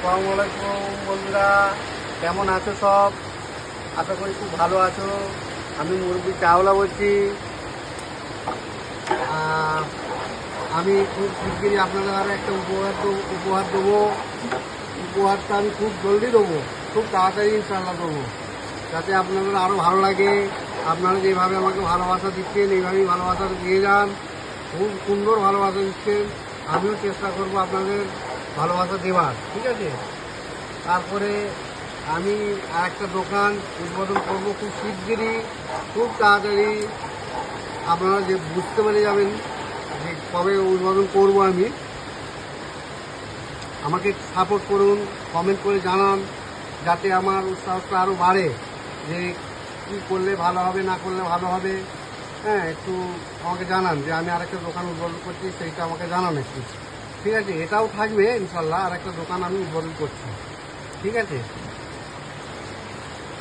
আসসালামু আলাইকুম বন্ধুরা, কেমন আছো সব? আশা করি খুব ভালো আছো। আমি মুরব্বি চাওলা বলছি। আমি খুব শিগগিরই আপনাদের আরও একটা উপহার দেবো। উপহারটা আমি খুব জলদি দেবো, খুব তাড়াতাড়ি ইনশাআল্লাহ দেবো, যাতে আপনাদের আরও ভালো লাগে। আপনারা যেভাবে আমাকে ভালোবাসা দিচ্ছেন এইভাবেই ভালোবাসা দিয়ে যান। খুব সুন্দর ভালোবাসা দিচ্ছেন, আমিও চেষ্টা করব আপনাদের ভালোবাসা দেওয়ার, ঠিক আছে? তারপরে আমি আর একটা দোকান উদ্বোধন করব খুব শিগগিরই, খুব তাড়াতাড়ি। আপনারা যে বুঝতে পেরে যাবেন যে কবে উদ্বোধন করব আমি। আমাকে সাপোর্ট করুন, কমেন্ট করে জানান, যাতে আমার উৎসাহটা আরও বাড়ে যে কী করলে ভালো হবে, না করলে ভালো হবে। হ্যাঁ, একটু আমাকে জানান যে আমি আরেকটা দোকান উদ্বোধন করছি, সেইটা আমাকে জানান একটু, ঠিক আছে? এটাও থাকবে ইনশাল্লাহ, আরেকটা দোকান আমি উদ্বোধন করছি, ঠিক আছে?